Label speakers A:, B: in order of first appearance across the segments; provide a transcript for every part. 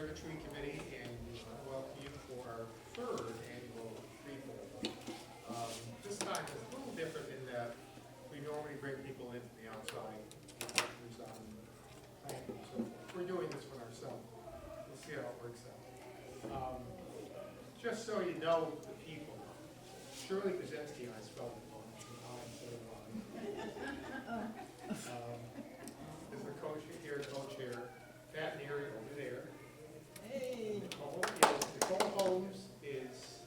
A: the tree committee, and we want to welcome you for our third annual tree bowl. This time is a little different in that we normally bring people in from the outside, who's on planting and so forth. We're doing this one ourselves. We'll see how it works out. Just so you know the people, Shirley Kaczynski and I spelled it wrong. Is the co-chair, Pat and Erie over there.
B: Hey.
A: Nicole Holmes is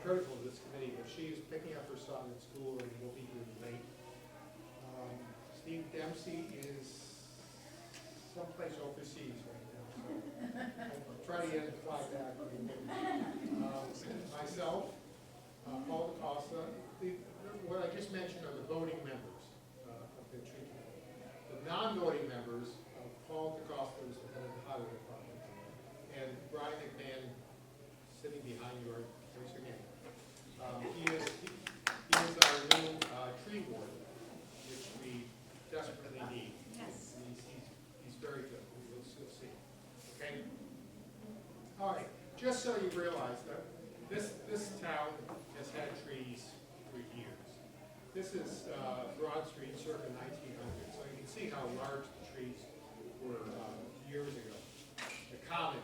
A: critical of this committee, but she is picking up her son at school and will be here late. Steve Dempsey is someplace overseas right now, so I'll try to get him to fly back. Myself, Paul DaCosta. What I just mentioned are the voting members of the tree committee. The non-voting members, Paul DaCosta is the head of the highway department, and Brian McMahon, sitting behind you, raise your hand. He is our new tree warden, which we desperately need.
C: Yes.
A: He's very good. You'll see. Okay. All right. Just so you realize that this town has had trees for years. This is Broad Street, circa 1900. So you can see how large the trees were years ago. The common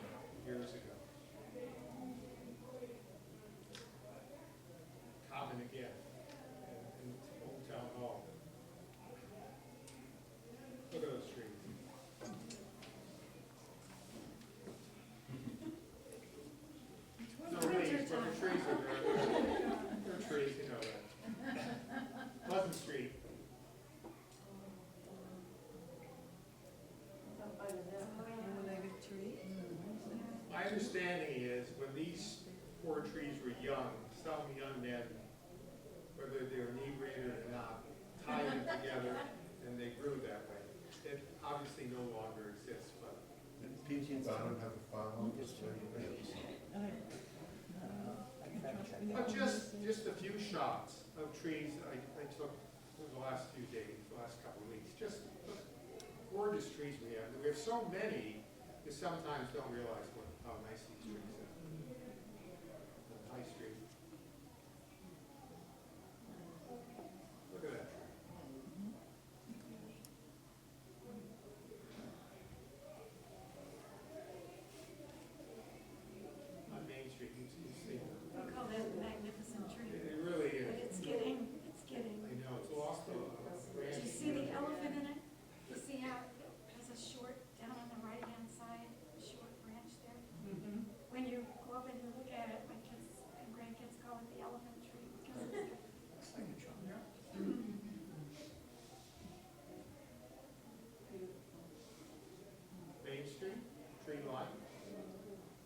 A: years ago. Common again in Old Town Hall. Look at those trees. No, really, the trees are there. They're trees, you know that. Pleasant Street.
B: One-legged tree.
A: My understanding is when these four trees were young, some young men, whether they were inebriated or not, tied them together and they grew that way. It obviously no longer exists, but
D: PG&E don't have a farm.
A: just a few shots of trees I took over the last few days, the last couple of weeks. Just gorgeous trees we have. We have so many, you sometimes don't realize how nice these trees are. On High Street. Look at that tree. On Main Street, you see it.
C: We call that a magnificent tree.
A: It really is.
C: But it's getting.
A: I know, it's lost a branch.
C: Do you see the elephant in it? You see how it has a short, down on the right-hand side, a short branch there? When you go up and you look at it, my kids and grandkids call it the elephant tree because it's
A: Main Street, tree line.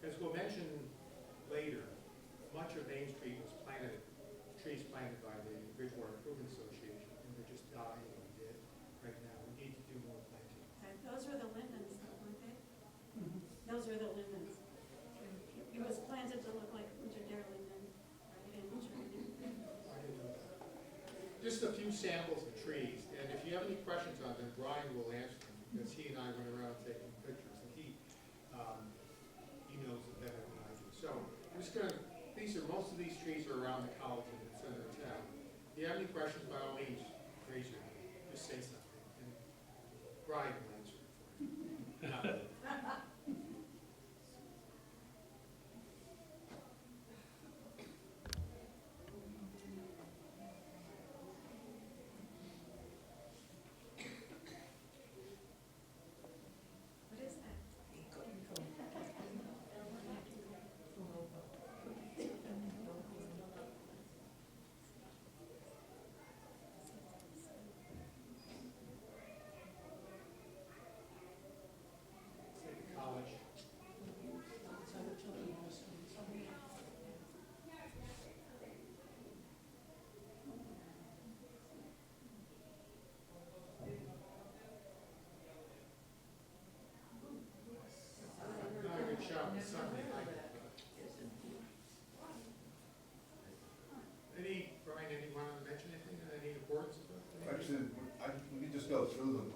A: As we'll mention later, much of Main Street was planted, trees planted by the Bridgewater Improvement Association, and they're just dying dead right now. We need to do more planting.
C: those were the lindens, though, weren't they? Those were the lindens. It was planted to look like winter dare linden, right, in June.
A: I didn't know that. Just a few samples of trees, and if you have any questions on them, Brian will answer them, because he and I went around taking pictures, and he knows it better than I do. So, I'm just gonna, most of these trees are around the college in the center of town. If you have any questions, by all means, raise your hand, just say something, and Brian will answer it for you.
C: What is that?
A: Say the college. Not a good shot on Sunday night. Brian, anyone want to mention anything, any importance about that?
D: Actually, we can just go through them,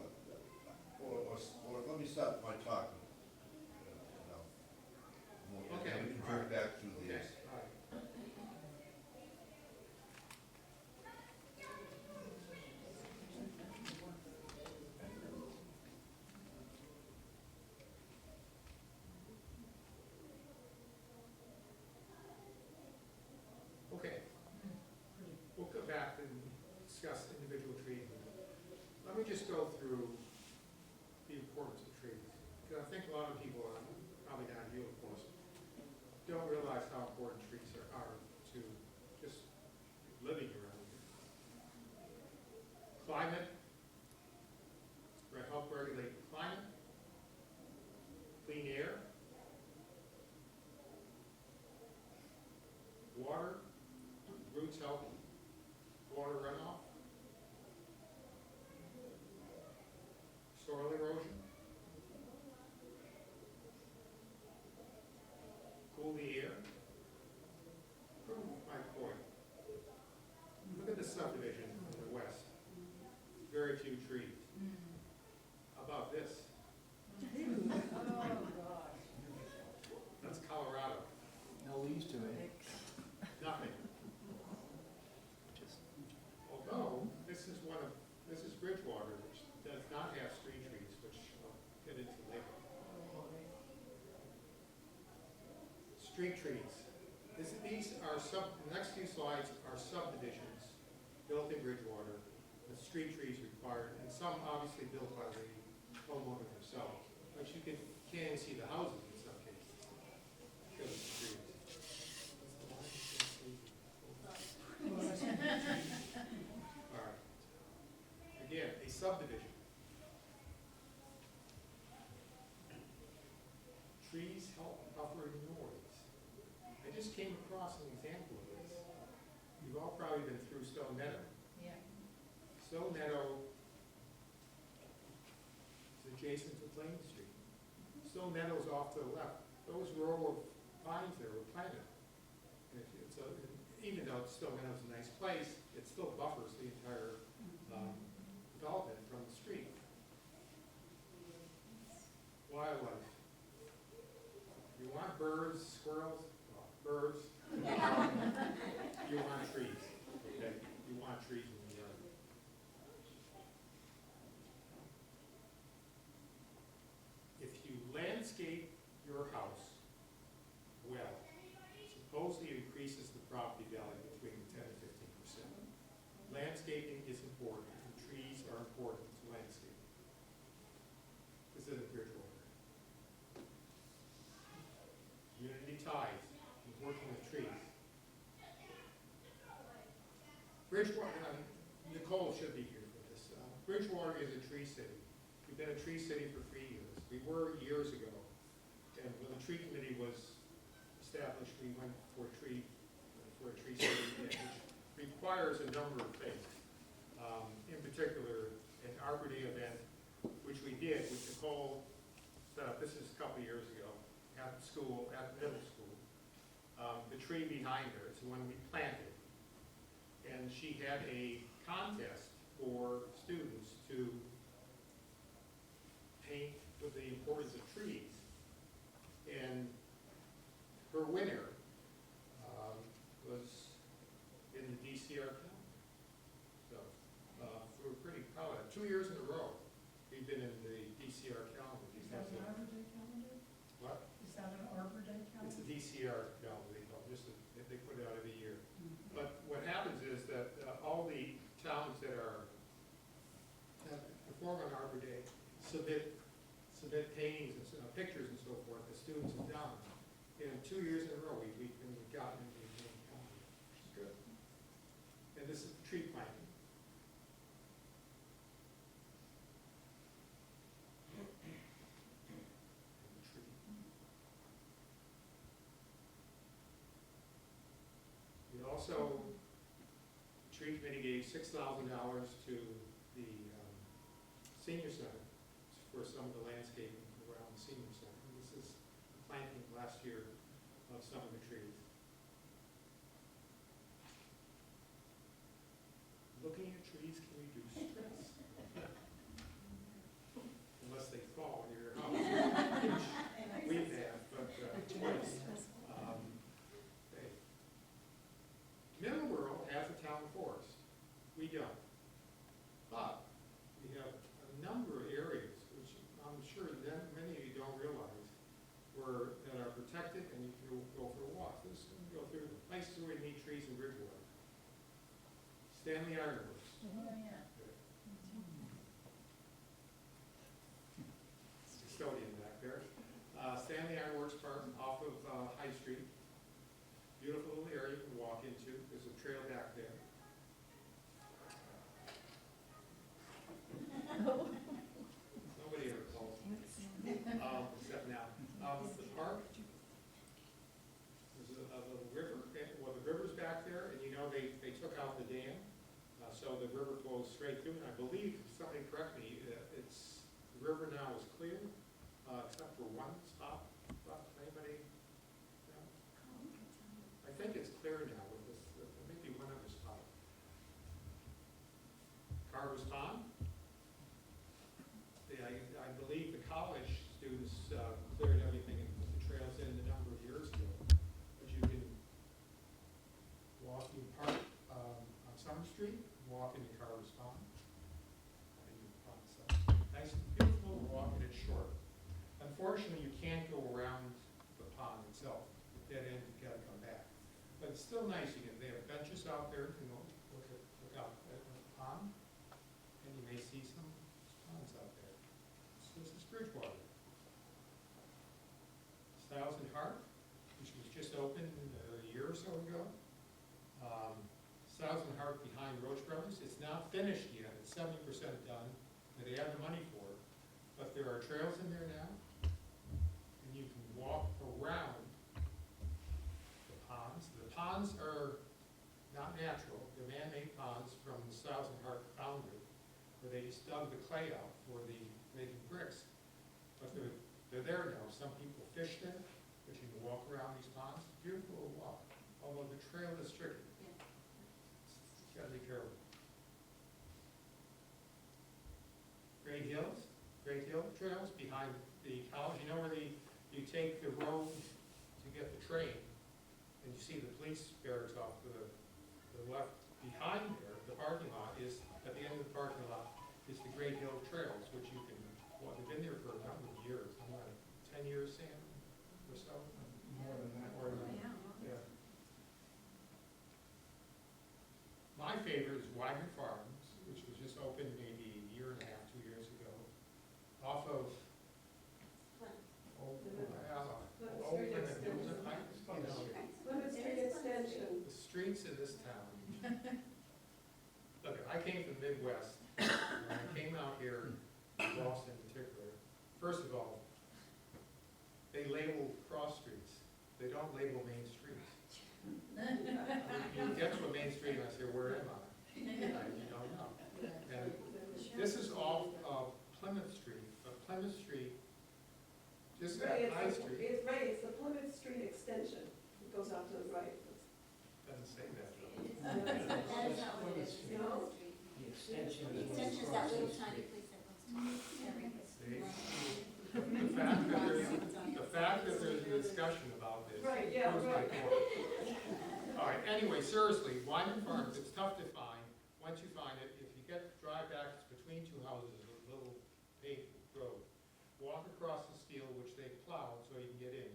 D: or let me start my talk.
A: don't realize how important trees are to just living around here. Climate, help regulate the climate. Clean air. Water, roots help water runoff. Soil erosion. Cool the air. Prove my point. Look at the subdivision in the west. Very few trees. How about this? That's Colorado.
E: No leaves to it.
A: Nothing.
E: Just
A: Although, this is Bridgewater, which does not have street trees, which I'll get into later. Street trees. These are the next few slides are subdivisions built in Bridgewater with street trees required, and some obviously built by the homeowner themselves. But you can't even see the houses in some cases. Because of the trees. All right. Again, a subdivision. Trees help buffer noise. I just came across an example of this. You've all probably been through Stone Meadow.
B: Yeah.
A: Stone Meadow is adjacent to Plain Street. Stone Meadow's off to the left. Those row of pines there were planted. And even though Stone Meadow's a nice place, it still buffers the entire development from the street. Wildlife. You want birds, squirrels, well, birds. You want trees, okay? You want trees in the yard. If you landscape your house well, supposedly increases the property value between 10 and 15%. Landscaping is important, and trees are important to landscaping. This isn't Bridgewater. Community ties, working with trees. Bridgewater, Nicole should be here for this. Bridgewater is a tree city. We've been a tree city for 3 years. We were years ago, and when the tree committee was established, we went for a tree city, which requires a number of things. In particular, an Arbor Day event, which we did, which Nicole set up. This is a couple years ago at the school, at the middle school. The tree behind her is the one we planted. And she had a contest for students to paint with the importance of trees. And her winner was in the DCR calendar. So we're pretty proud of it. 2 years in a row, we've been in the DCR calendar.
B: Is that an Arbor Day calendar?
A: What?
B: Is that an Arbor Day
A: It's
B: calendar?
A: a DCR calendar, they call it, they put it out every year. But what happens is that all the towns that perform on Arbor Day submit paintings and pictures and so forth, the students have done. And 2 years in a row, we've gotten into the main calendar, which is good. And this is tree planting. We also, the tree committee gave $6,000 to the senior center for some of the landscaping around the senior center. And this is the planting last year of some of the trees. Looking at trees can reduce stress. Unless they fall in your house, which we've had, but twice. Okay. Middleborough has a town forest. We don't. But we have a number of areas, which I'm sure that many of you don't realize, that are protected, and you can go for a walk. This is go through places where you meet trees in Bridgewater. Stanley Ironworks.
B: Oh, yeah.
A: Custodian back there. Stanley Ironworks Park off of High Street. the river flows straight through, and I believe, somebody correct me, it's, the river now is clear, except for one stop, anybody? No? I think it's clear now with this, maybe one other spot. Carver's Pond? I believe the college students cleared everything and put the trails in a number of years ago. But you can walk in park on Summer Street, walk into Carver's Pond. Nice and beautiful to walk, and it's short. Unfortunately, you can't go around the pond itself. Dead end, you gotta come back. But it's still nice. They have benches out there, you know, look out at the pond, and you may see some ponds out there. So this is Bridgewater. Styles and Hart, which was just opened a year or so ago. Styles and Hart behind Roach Brothers. It's not finished yet. It's 70% done. They have the money for it. But there are trails in there now, and you can walk around the ponds. The ponds are not natural. They're man-made ponds from the Styles and Hart foundry, where they just dug the clay out for the making bricks. But they're there now. Some people fish there, but you can walk around these ponds. Beautiful to walk, although the trail is tricky. You gotta be careful. Great Hill Trails behind the college. You know where you take the road to get the train, and you see the police barracks off to the left. Behind there, the parking lot is, at the end of the parking lot, is the Great Hill Trails, which you can, well, they've been there for a number of years. 10 years, Sam, or so?
D: More than that.
A: More than that. Yeah. My favorite is Wagner Farms, which was just opened maybe a year and a half, 2 years ago, off of Old Plymouth Heights, you know,
B: Plymouth Street Extension.
A: the streets in this town. Look, I came from the Midwest, and I came out here, Boston in particular. First of all, they label cross streets. They don't label main streets. You get to a main street and I say, where am I? You don't know. And this is off of Plymouth Street, but Plymouth Street, just at High Street,
B: It's right, it's the Plymouth Street Extension. It goes out to the right.
A: doesn't say that.
F: That is not what it is.
B: You know?
E: The extension
F: The
E: is.
F: extension is that little tiny place that goes to every.
A: See? The fact that there's a discussion about this.
B: Right, yeah,
A: proves my
B: right.
A: point. All right, anyway, seriously, Wyman Farms, it's tough to find. Once you find it, if you drive back, it's between two houses, a little paved road. Walk across the steel, which they plowed so you can get in.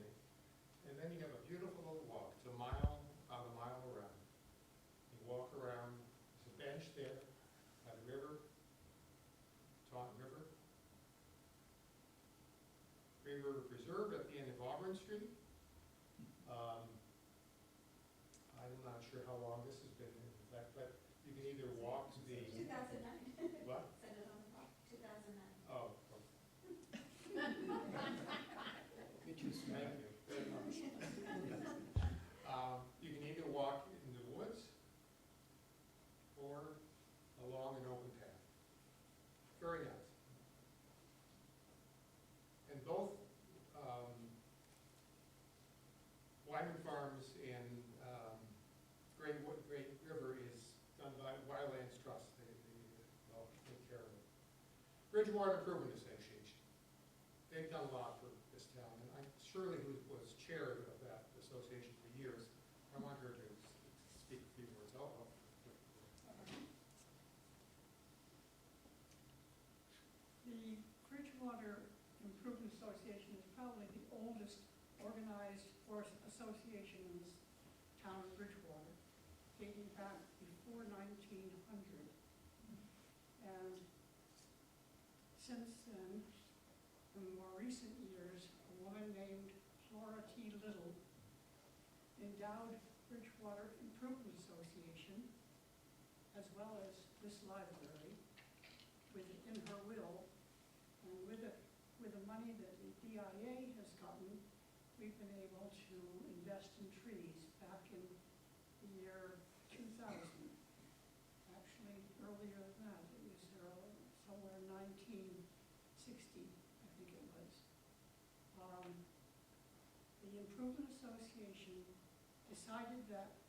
A: And then you have a beautiful little walk. It's about a mile around. You walk around, there's a bench there by the river, Taunton River. Green River Preserve at the end of Auburn Street. I'm not sure how long this has been in effect, but you can either walk to the,
F: 2009.
A: what?
F: Said it on the clock, 2009.
A: Oh.
E: Get you some.
A: Thank you very much. You can either walk in the woods or along an open path. Very nice. And both Wyman Farms and Great River is done by Wildlands Trust. They'll take care of it. Bridgewater Improvement Association. They've done a lot for this town, and Shirley, who was chair of that association for years, I want her to speak a few words.
B: The Bridgewater Improvement Association is probably the oldest organized force association in this town of Bridgewater, dating back before 1900. And since then, in more recent years, a woman named Flora T. Little endowed Bridgewater Improvement Association, as well as this library, with it in her will. And with the money that the DIA has gotten, we've been able to invest in trees back in the year 2000. Actually, earlier Improvement Association decided that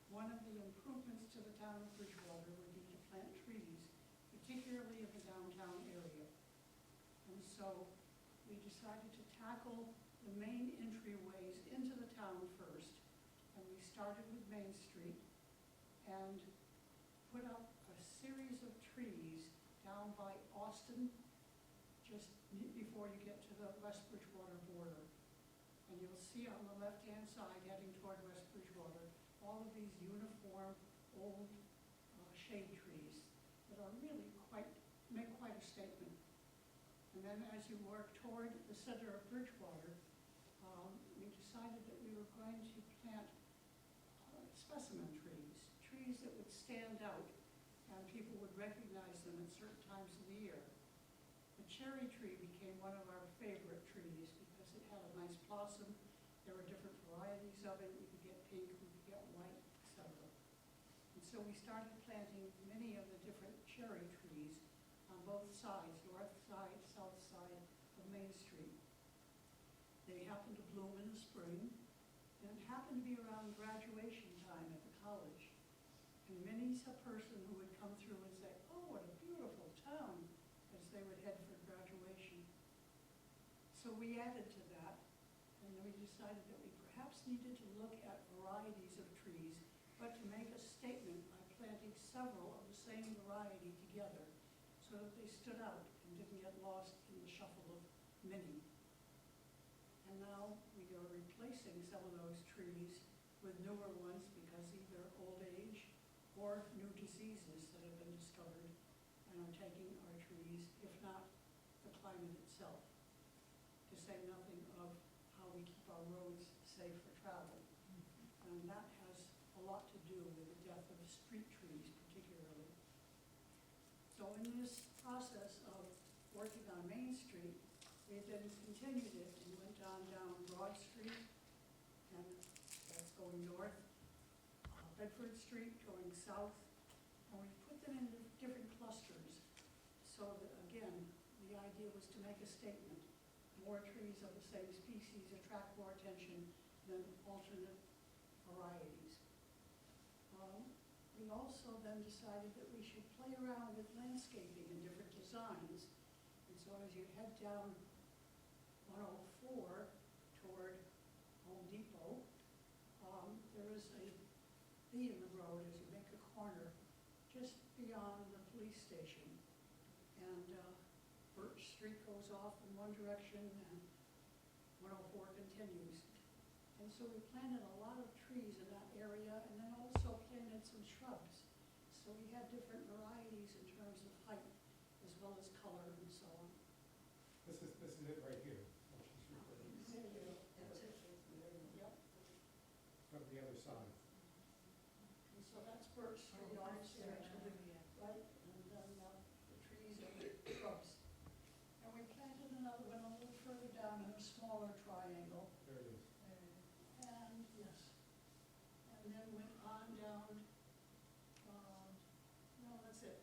B: one of the improvements to the town of Bridgewater would be to plant trees, particularly in the downtown area. And so we decided to tackle the main entryways into the town first. And we started with Main Street and put up a series of trees down by Austin, just before you get to the West Bridgewater border. And you'll see on the left-hand side, heading toward West Bridgewater, all of these uniform, old shade trees that are really make quite a statement. And then as you work toward the center of Bridgewater, we decided that we were going to plant specimen trees, trees that would stand out and people would recognize them at certain times of the year. The cherry tree became one of our favorite trees because it had a nice blossom. There were different varieties of it. We could get pink, we could get white, etc. And so we started planting many of the different cherry trees on both sides, north side, south side of Main Street. They happened to bloom in the spring, and it happened to be around graduation time at the college. And many's a person who would come through and say, "Oh, what a beautiful town," as they would head for graduation. So we added to that, and then we decided that we perhaps needed to look at varieties of trees, but to make a statement by planting several of the same variety together so that they stood out and didn't get lost in the shuffle of many. And now we are replacing some of those trees with newer ones because either old age or new diseases that have been discovered and are taking our trees, if not the climate itself, to say nothing of how we keep our roads safe for travel. And that has a lot to do with the death of street trees particularly. So in this process of working on Main Street, we then continued it and went on down Broad Street, and that's going north, Bedford Street going south, and we put them in different clusters so that, again, the idea was to make a statement. More trees of the same species attract more attention than alternate varieties. We also then decided that we should play around with landscaping and different designs. And so as you head down 104 toward Home Depot, there is a V in the road as you make a corner just beyond the police station. And Birch Street goes off in one direction and 104 continues. And so we planted a lot of trees in that area and then also planted some shrubs. So we had different varieties in terms of height as well as color and so on.
A: This is it right here. What she's referring to.
B: There you go.
F: That's it.
B: Yep.
A: From the other side.
B: And so that's Birch Street, Orange Street to the right, and then the trees and the shrubs. And we planted another one a little further down in a smaller triangle.
A: There it is.
B: And, yes, and then went on down, no, that's it.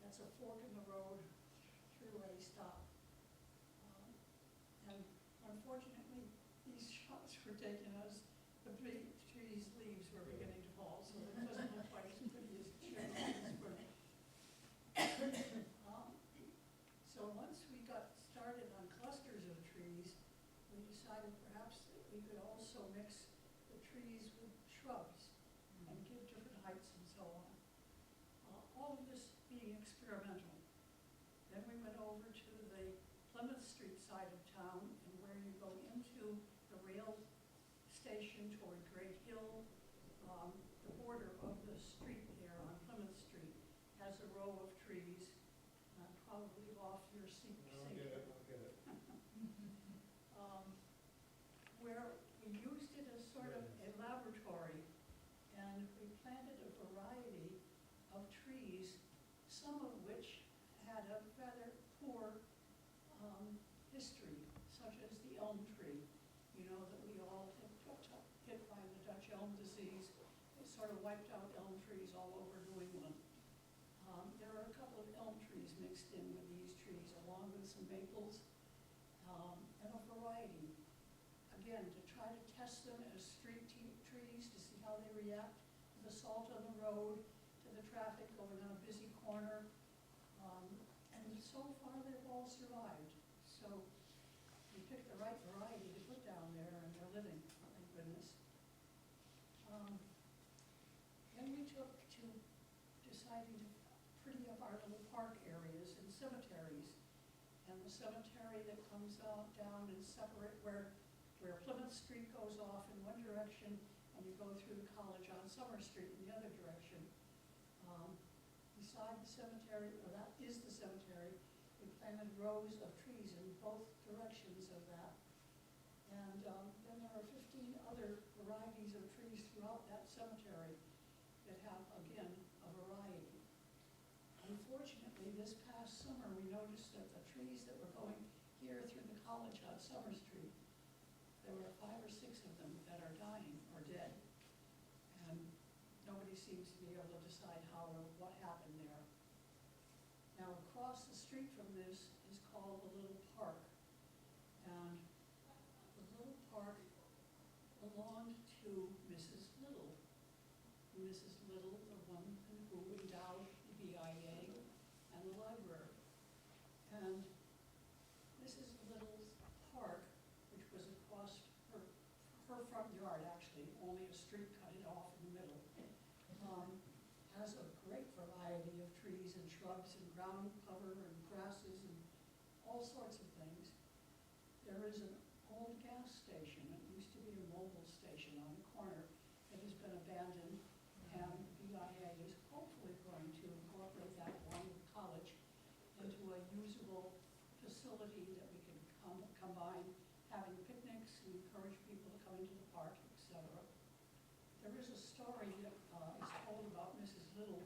B: That's a fork in the road, three-way stop. And unfortunately, these shots were taken as the big trees' leaves were beginning to fall, so it doesn't look quite as pretty as it should in the spring. So once we got started on clusters of trees, we decided perhaps that we could also mix the trees with shrubs and give different heights and so on. All of this being experimental. Then we went over to the Plymouth Street side of town, and where you go into the rail station toward Great Hill, the border of the street there on Plymouth Street has a row of trees, probably off your seat.
A: I'll get it, I'll get it.
B: Where we used it as sort of a laboratory, and we planted a variety of trees, some of which had a rather poor history, such as the elm tree, you know, that we all had hit by the Dutch elm disease. It sort of wiped out elm trees all over New England. There are a couple of elm trees mixed in with these trees, along with some maples, and a variety. again, to try to test them as street trees, to see how they react to the salt on the road, to the traffic going on a busy corner. And so far, they've all survived. So we picked the right variety to put down there, and they're living, thank goodness. Then we took to deciding to pretty up our little park areas and cemeteries. And the cemetery that comes out down and separate where Plymouth Street goes off in one direction and you go through the college on Summer Street in the other direction. Beside the cemetery, or that is the cemetery, we planted rows of trees in both directions of that. And then there are 15 other varieties of trees throughout that cemetery that have, again, a variety. Unfortunately, this past summer, we noticed that the trees that were going here through the college on Summer Street, there were 5 or 6 of them that are dying or dead. And nobody seems to be able to decide how or what happened there. Now, across the street from this is called the Little Park. And the Little Park belonged to Mrs. Little. Mrs. Little, the one who endowed the BIA and the library. And Mrs. Little's park, which was across her front yard, actually, only a street cut it off in the middle, has a great variety of trees and shrubs and ground cover and grasses and all sorts of things. There is an old gas station, it used to be a mobile station on the corner, that has been abandoned, and BIA is hopefully going to incorporate that along with the college into a usable facility that we can combine having picnics and encourage people to come into the park, etc. There is a story that is told about Mrs. Little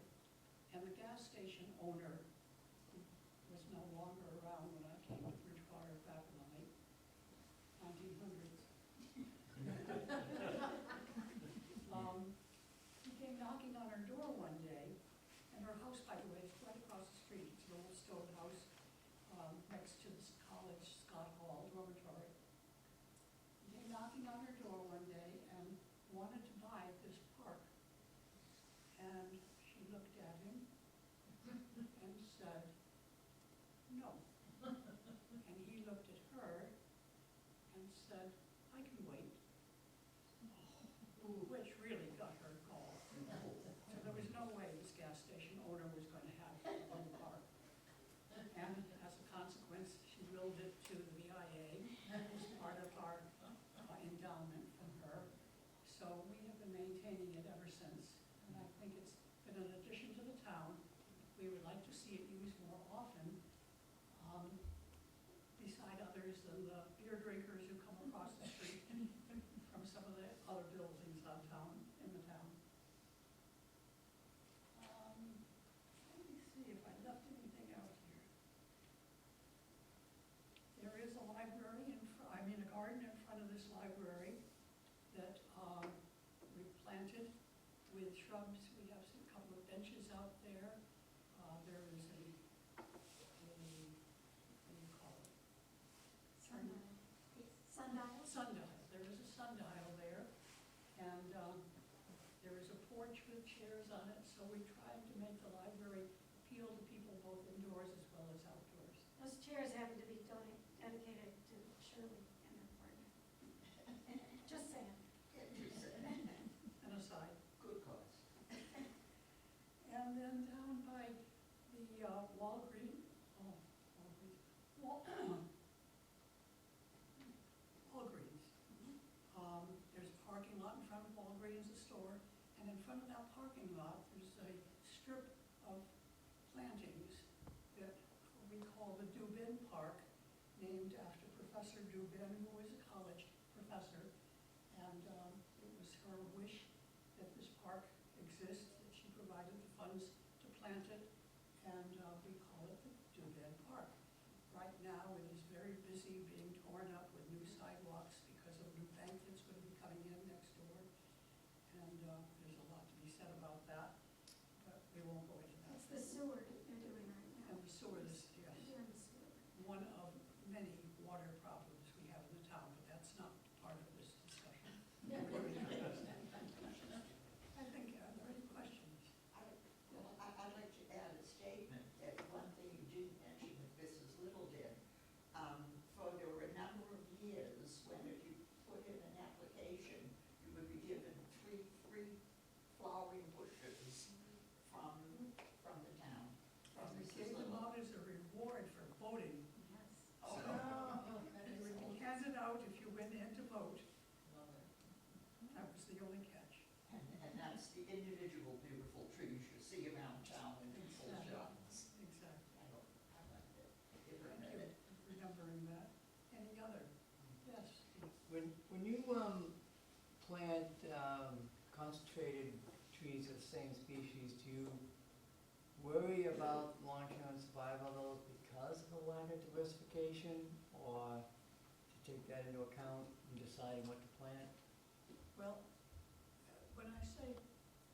B: and the gas station owner, who was no longer around when I came to Bridgewater back in the late 1900s. He came knocking on her door one day, and her house, by the way, is right across the street. It's an old stone house next to this college, Scott Hall dormitory. He came knocking on her door one day and wanted to buy this park. And she looked at him and said, no. And he looked at her and said, I can wait. Which really got her gall. So there was no way this gas station owner was going to have one park. And as a consequence, she willed it to the BIA as part of our endowment from her. So we have been maintaining it ever since. And I think it's been an addition to the town. We would like to see it used more often, beside others than the beer drinkers who come across the street from some of the other buildings in the town. Let me see if I left anything out here. There is a library a garden in front of this library that we planted with shrubs. We have a couple of benches out there. There is what do you call it?
C: Sundial.
B: Sundial. There is a sundial there, and there is a porch with chairs on it. So we tried to make the library appeal to people both indoors as well as outdoors.
C: Those chairs happen to be dedicated to Shirley and her partner. Just saying.
B: An aside.
E: Good cause.
B: And then down by the Walgreens, there's a parking lot in front of Walgreens, a store, and in front of that parking lot, there's a strip of plantings that we call the Dubin Park, named after Professor Dubin, who was a college professor. And it was her wish that this park exists, that she provided the funds to plant it, and we call it the Dubin Park. Right now, it is very busy being torn up with new sidewalks because of a new bank that's going to be coming in next door. And there's a lot to be said about that, but we won't go into that.
C: It's the sewer they're doing right now.
B: And the sewer is, yes,
C: They're doing the sewer.
B: one of many water problems we have in the town, but that's not part of this it out if you went in to vote. That was the only catch.
G: And that's the individual beautiful trees you see around town and in full
B: Exactly.
G: shots.
B: Exactly.
G: I like it. Give her
B: Thank
G: credit.
B: you for remembering that. Any other? Yes, Steve.
E: When you plant concentrated trees of the same species, do you worry about long-term survival of those because of the lack of diversification, or to take that into account in deciding what to plant?
B: Well, when I say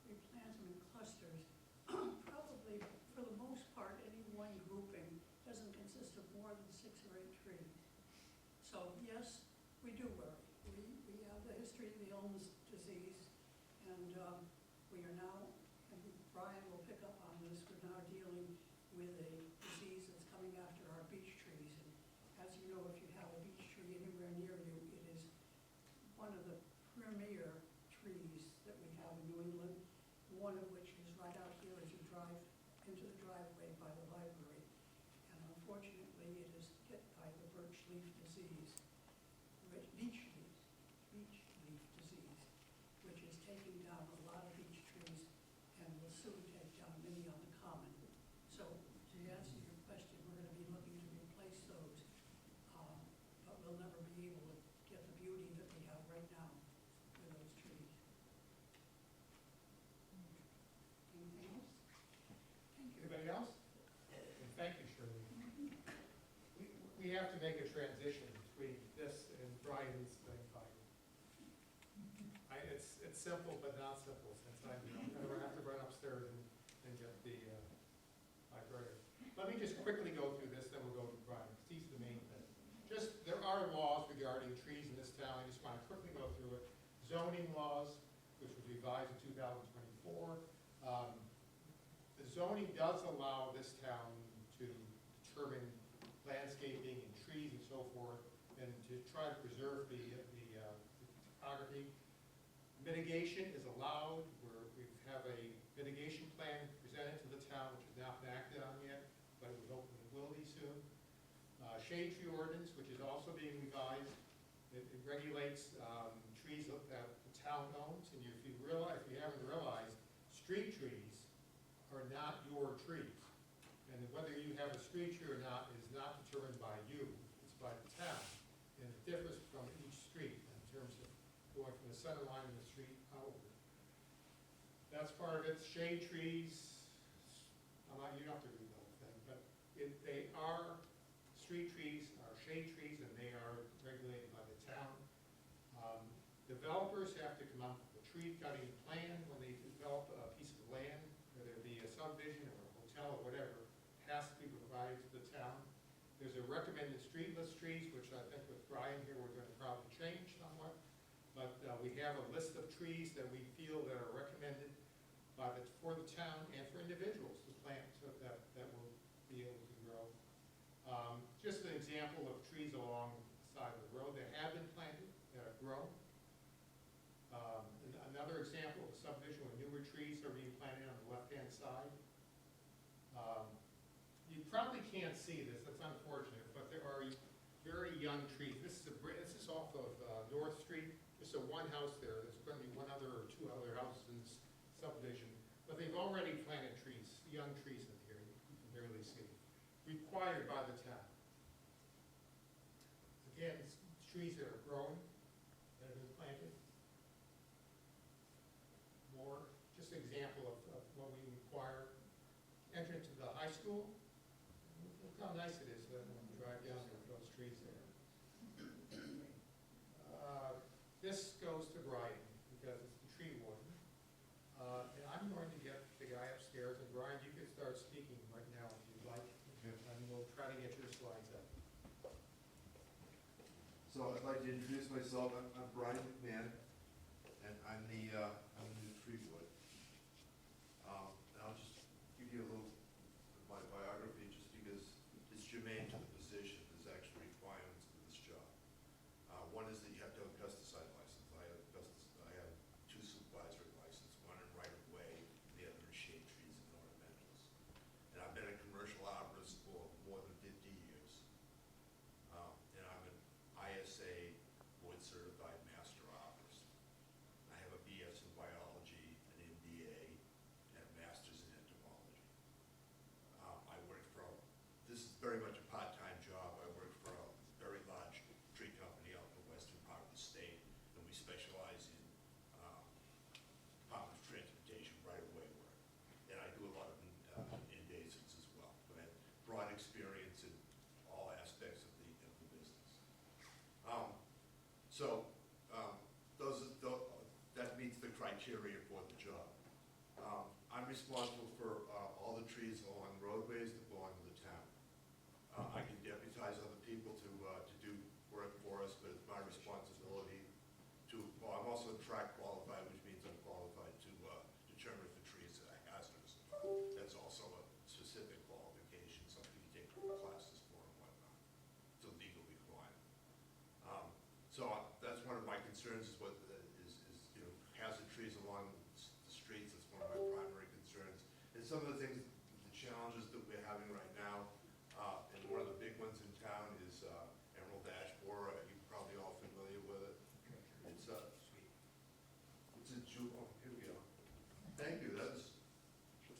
B: we plant them in clusters, probably for the most part, any one grouping doesn't consist of more than 6 or 8 trees. So yes, we do worry. We have the history of the Ulmus disease, and we are now, and Brian will pick up on this, we're now dealing with a disease that's coming after our beech trees. And as you know, if you have a beech tree anywhere near you, it is one of the premier trees that we have in New England, one of which is right out here as you drive into the driveway by the library. And unfortunately, it is hit by the birch leaf disease, beech leaf disease, which is taking down a lot of beech trees and will soon take down many on the common. So to answer your question, we're going to be looking to replace those, but we'll never be able to get the beauty that we have right now with those trees. Anything else? Thank you.
A: Anybody else? And thank you, Shirley. We have to make a transition between this and Brian's thing. It's simple but not simple, since I'm going to have to run upstairs and get the librarian. Let me just quickly go through this, then we'll go to Brian, because he's the main thing. There are laws regarding trees in this town. I just want to quickly go through it. Zoning laws, which was revised in 2024. The zoning does allow this town to determine landscaping and trees and so forth, and to try to preserve the topography. Mitigation is allowed. We have a mitigation plan presented to the town, which has not been acted on yet, but we hope it will be soon. Shade tree ordinance, which is also being revised. It regulates trees that the town owns, and if you haven't realized, street trees are not your trees. And whether you have a street tree or not is not determined by you, it's by the town. And it differs from each street in terms of going from the center line of the street outward. That's part of it. Shade trees, you don't have to read the whole thing, but they are, street trees are shade trees, and they are regulated by the town. Developers have to come up with a tree cutting plan when they develop a piece of land, whether it be a subdivision or a hotel or whatever, has to be provided to the town. There's a recommended street list trees, which I think with Brian here, we're going to probably change somewhat. But we have a list of trees that we feel that are recommended for the town and for individuals to plant so that will be able to grow. Just an example of trees along the side of the road that have been planted, that have grown. Another example of a subdivision where newer trees are being planted on the left-hand side. You probably can't see this, that's unfortunate, but there are very young trees. This is off of North Street. There's one house there. There's going to be one other or two other houses in this subdivision. But they've already planted trees, young trees in here, you can barely see. Required by the town. Again, it's trees that are growing, that have been planted. More, just an example of what we require. Entrance to the high school. Look how nice it is when you drive down there with those trees there. This goes to Brian, because it's the tree warden. And I'm going to get the guy upstairs, and Brian, you can start speaking right now if you'd like.
D: Okay.
A: And we'll try to get your slides up.
D: So I'd like to introduce myself. I'm Brian McMahon, and I'm the new tree ward. And I'll just give you a little of my biography, just because it's germane to the position. There's actually requirements for this job. One is that you have to have a pesticide license. I have 2 supervisory licenses, one in right of way, and the other in shade trees and ornamentals. And I've been a commercial arborist for more than 50 years. And I'm an ISA responsible for all the trees along roadways that belong to the town. I can deputize other people to do work for us, but it's my responsibility to, well, I'm also track qualified, which means I'm qualified to determine if the trees are hazardous. That's also a specific qualification, something you take classes for and whatnot. It's a legal requirement. That's one of my concerns is you know, hazard trees along the streets. That's one of my primary concerns. And some of the things, the challenges that we're having right now, and one of the big ones in town is emerald ash borer. You're probably all familiar with it. It's a jewel. Oh, here we go. Thank you. That's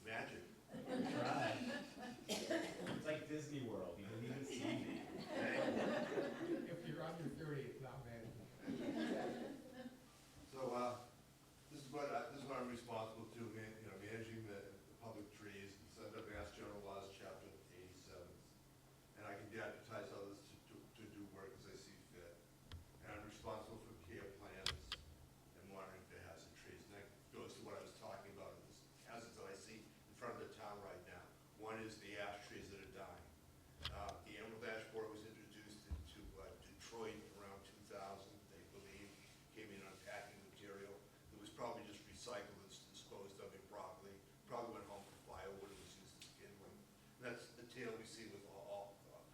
D: magic.
H: Right. It's like Disney World, you didn't even see me.
A: If you're under 30, it's not management.
D: So, this is what I'm responsible to, you know, managing the public trees. It's under Mass General Laws, Chapter 87. And I can deputize others to do work as I see fit. And I'm responsible for care plans and monitoring for hazard trees. And that goes to what I was talking about, the hazards that I see in front of the town right now. One is the ash trees that are dying. The emerald ash borer was introduced into Detroit around 2000, they believe, came in on packing material. It was probably just recycled and disposed of improperly, probably went home for firewood and was used as kindling. And that's the tale we see with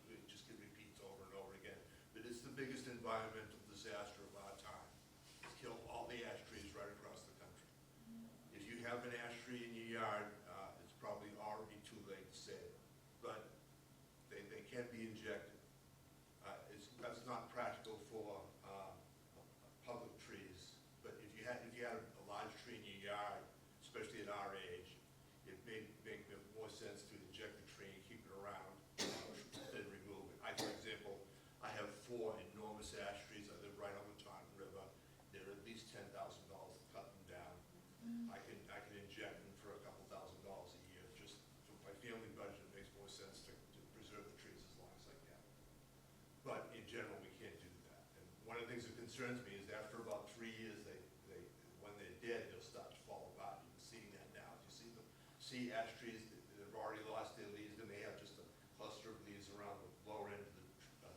D: it just repeats over and over again. But it's the biggest environmental disaster of our time. It's killed all the ash trees right across the country. If you have an ash tree in your yard, it's probably already too late to save it. But they can be injected. That's not practical for public trees, but if you had a large tree in your yard, especially at our age, it may make more sense to inject the tree and keep it around than remove it. For example, I have 4 enormous ash trees. I live right on the Taunton River. They're at least $10,000 to cut them down. I can inject them for a couple $1,000 a year. Just for my family budget, it makes more sense to preserve the trees as long as I can. But in general, we can't do that. And one of the things that concerns me is after about 3 years, when they're dead, they'll start to fall apart. You can see that now. You see ash trees that have already lost their leaves, and they have just a cluster of leaves around the lower end of the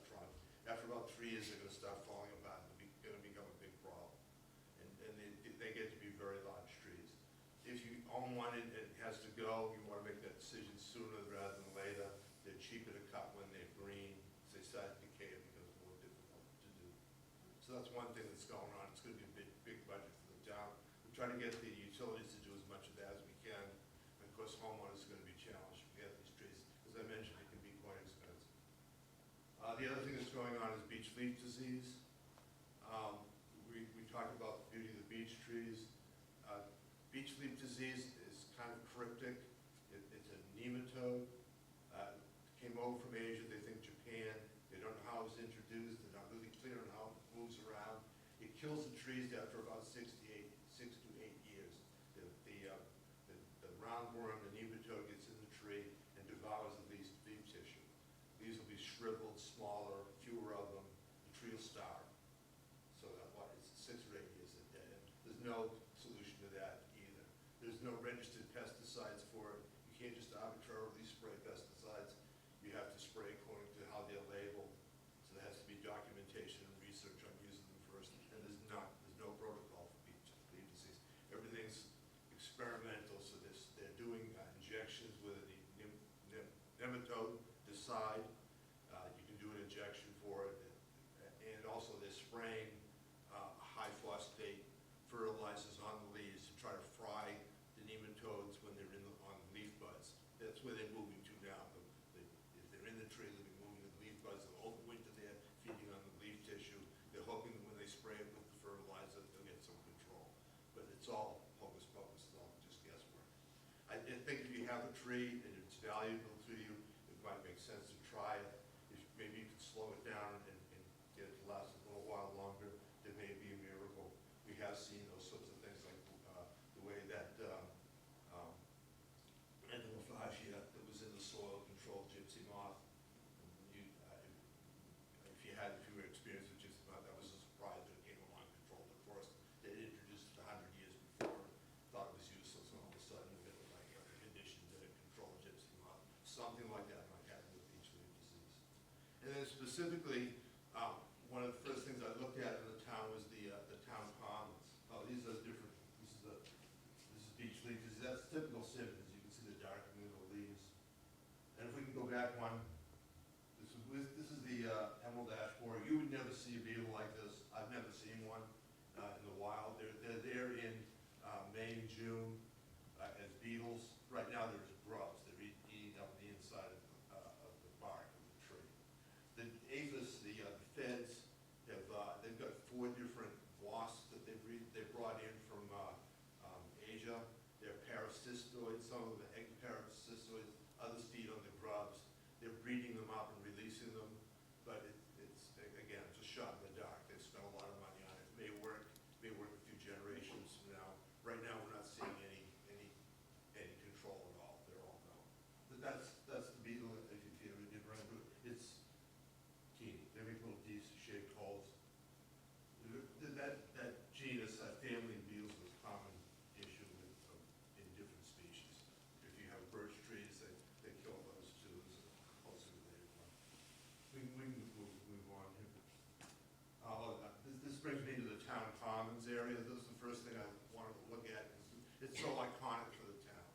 D: trunk. After about 3 years, they're going to start falling apart, and it's going to become a big problem. And they get to be very large trees. If you own one and it has to go, you want to make that decision sooner rather than later. They're cheaper to cut when they're green. As they start to decay, it becomes more difficult to do. So that's one thing that's going on. It's going to be a big budget for the town. We're trying to get the utilities to do as much of that as we can. And of course, homeowners are going to be challenged to get these trees. As I mentioned, it can be quite expensive. The other thing that's going on is beech leaf disease. We talked about the beauty of the beech trees. Beech leaf disease is kind of cryptic. It's a nematode. Came over from Asia, they think Japan. They don't know how it was introduced. They're not really clear on how it moves around. It kills the trees after about 6 to 8 years. The roundworm, the nematode, gets in the tree and devours the leaf tissue. These will be shriveled, smaller, fewer of them. The tree will starve. So it's 6 or 8 years at dead end. There's no solution to that either. There's no registered pesticides for it. You can't just arbitrarily spray pesticides. You have to spray according to how they're labeled. So there has to be documentation and research on using them first. And there's no protocol for beech leaf disease. Everything's experimental. So they're doing injections with a nematode decide. You can do an injection for it. And also they're spraying high phosphate fertilizers on the leaves to try to fry the nematodes when they're on the leaf buds. That's where they're moving to now. If they're in the tree, they'll be moving to the leaf buds. They'll overwinter there, feeding on the leaf tissue. They're hoping that when they spray it with the fertilizer, they'll get some control. But it's all hocus pocus. It's all just guesswork. I think if you have a tree and it's valuable to you, it might make sense to try it. Maybe you could slow it down and get it to last a little while longer. There may be a miracle. We have seen those sorts of things, like the way that entomophagia that was in the soil controlled gypsy moth. If you were experienced with gypsy moth, that was a surprise that it came along and controlled it for us. They introduced it 100 years before, thought it was useless, and all of a sudden it was like something like that might happen with beach leaf disease. And then specifically, one of the first things I looked at in the town was the town commons. Oh, these are different, this is beach leaf disease, that's typical symptoms, you can see the darkening of the leaves. And if we can go back one, this is the emerald ash borer. You would never see a beetle like this. I've never seen one in the wild. They're there in May and June as beetles. Right now there's grubs. They're eating up the inside of the bark of the tree. The aphis, the feds, they've got 4 different wasps that they brought in from Asia. They're parasistoids. Some of them are egg parasistoids. Others feed on the grubs. They're breeding them up and releasing them, but it's again, it's a shot in the dark. They've spent a lot of money on it. It may work a few generations from now. Right now, we're not seeing any control at all. They're all gone. But that's the beetle. If you did run into it, it's teeny. They make little D-shaped holes. That genus, that family of beetles is a common issue in different species. If you have birch trees, they kill those too. This is a closely related one. We can move on here. This brings me to the town commons area. This is the first thing I wanted to look at. It's so iconic for the town.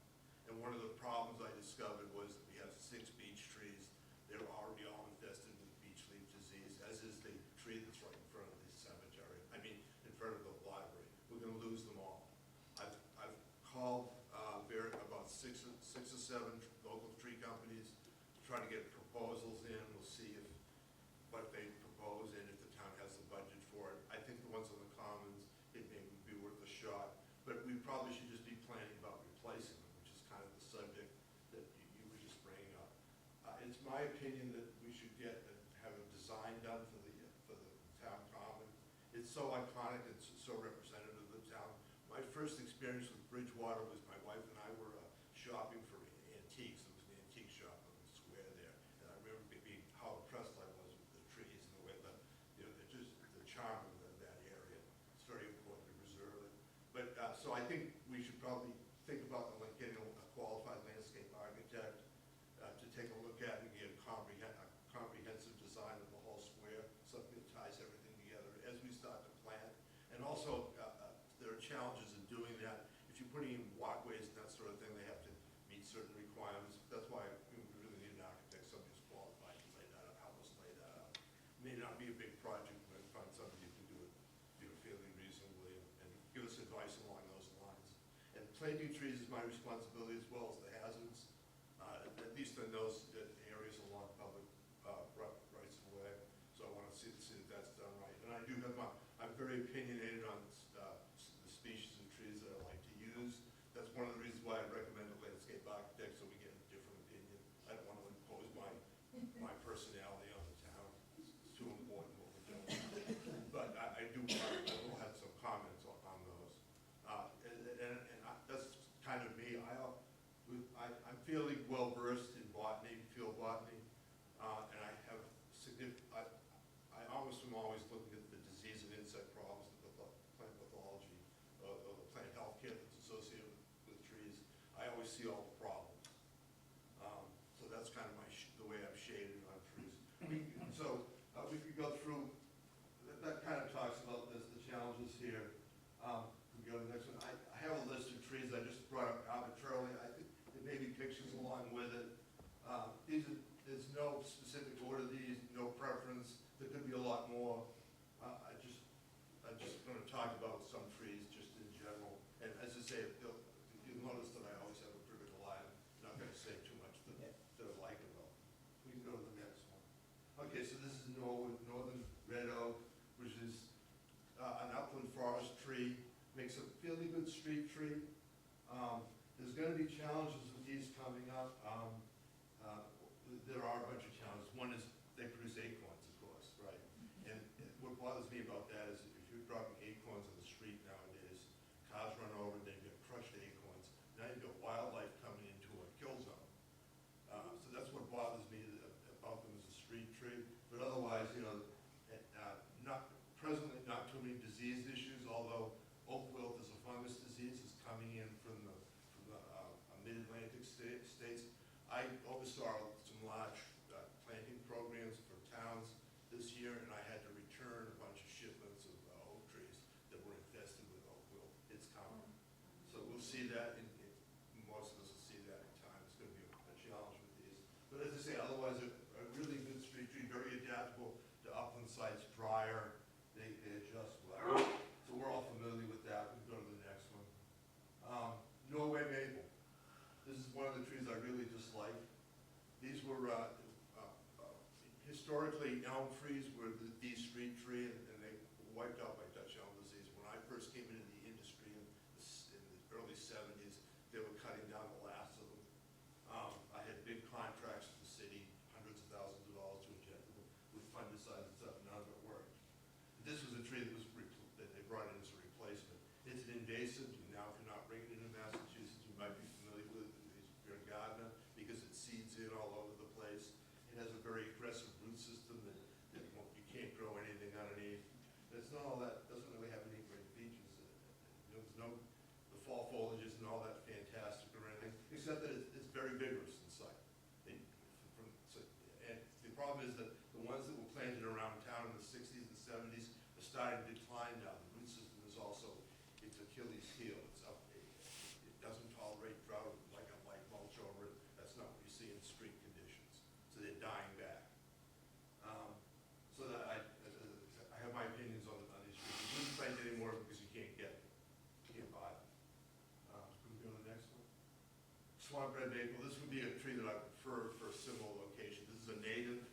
D: And one of the problems I discovered was that we have 6 beech trees. They're already all infested with beech leaf disease, as is the tree that's right in front of the cemetery. I mean, in front of the library. We're going to lose them all. I've called about 6 or 7 local tree companies to try to get proposals in. We'll see what they propose and if the town has the budget for it. I think the ones on the commons, it may be worth a shot, but we probably should just be planning about replacing them, which is kind of the subject that you were just bringing up. It's my opinion that we should have a design done for the town common. It's so iconic, it's so representative of the town. My first experience with Bridgewater was my wife and I were shopping for antiques. It was an antique shop on the square there, and I remember being how impressed I was with the trees and the way just the charm of that area. It's very important to preserve it. But so I think we should probably think about getting a qualified landscape architect to take a look at and get a comprehensive design of the whole square, something that ties everything together as we start to plan. And also, there are challenges in doing that. If you're putting in walkways and that sort of thing, they have to meet certain requirements. That's why we really need an architect, somebody who's qualified to lay that out, help us lay that out. It may not be a big project, but find somebody who can do it fairly reasonably and give us advice along those lines. And planting trees is my responsibility as well as the hazards, at least in those areas along public rights of way. So I want to see that that's done right. And I do have I'm very opinionated on the species of trees that I like to use. That's one of the reasons why I recommend a landscape architect, so we get a different opinion. I don't want to impose my personality on the town. It's too important what we're doing. But I will have some comments on those. And that's kind of me. I'm fairly well versed in botany, field botany, and I have I almost am always looking at the disease and insect problems, the plant pathology, or the plant health care that's associated with trees. I always see all the problems. So that's kind of the way I've shaded on trees. We could go through, that kind of talks about the challenges here. We go to the next one. I have a list of trees I just brought up arbitrarily. I think there may be pictures along with it. There's no specific order to these, no preference. There could be a lot more. I'm just going to talk about some trees just in general. And as I say, you'll notice that I always have a critical eye. I'm not going to say too much that I like about them. We can go to the next one. Okay, so this is northern red oak, which is an upland forest tree. Makes a fairly good street tree. There's going to be challenges with these coming up. There are a bunch of challenges. One is they produce acorns, of course, right? And what bothers me about that is if you're dropping acorns on the street nowadays, cars run over and they get crushed acorns. Now you've got wildlife coming into a kill zone. So that's what bothers me about them as a street tree. But otherwise, presently not too many disease issues, although oak wilt is a fungus disease is coming in from the mid-Atlantic states. I oversaw some large planting programs for towns this year, and I had to return a bunch of shipments of oak trees that were infested with oak wilt. It's common. So we'll see that, most of us will see that in time. It's gonna be a challenge with these. But as I say, otherwise, a really good street tree, very adaptable to upland sites, drier, they adjust well. So we're all familiar with that. We can go to the next one. Norway maple. This is one of the trees I really dislike. These were, historically, elm trees were the street tree, and they were wiped out by Dutch elm disease. When I first came into the industry in the early 70s, they were cutting down the last of them. I had big contracts with the city, hundreds of thousands of dollars to inject them with fungicides and stuff, none of it worked. This was a tree that they brought in as a replacement. It's an invasive. Now, if you're not bringing it in Massachusetts, you might be familiar with it if you're a gardener, because it seeds in all over the place. It has a very aggressive root system that you can't grow anything underneath. It's not all that, doesn't really have any great features. There's no, the fall foliage isn't all that fantastic or anything, except that it's very vigorous inside. And the problem is that the ones that were planted around town in the 60s and 70s are starting to decline now. The root system is also, it's Achilles' heel. It doesn't tolerate drought like a light mulch over it. That's not what you see in street conditions. So they're dying back. So that I have my opinions on these trees. You wouldn't plant anymore because you can't get them. You can't buy them. Can we go to the next one? Swamp red maple. This would be a tree that I prefer for a similar location. This is a native,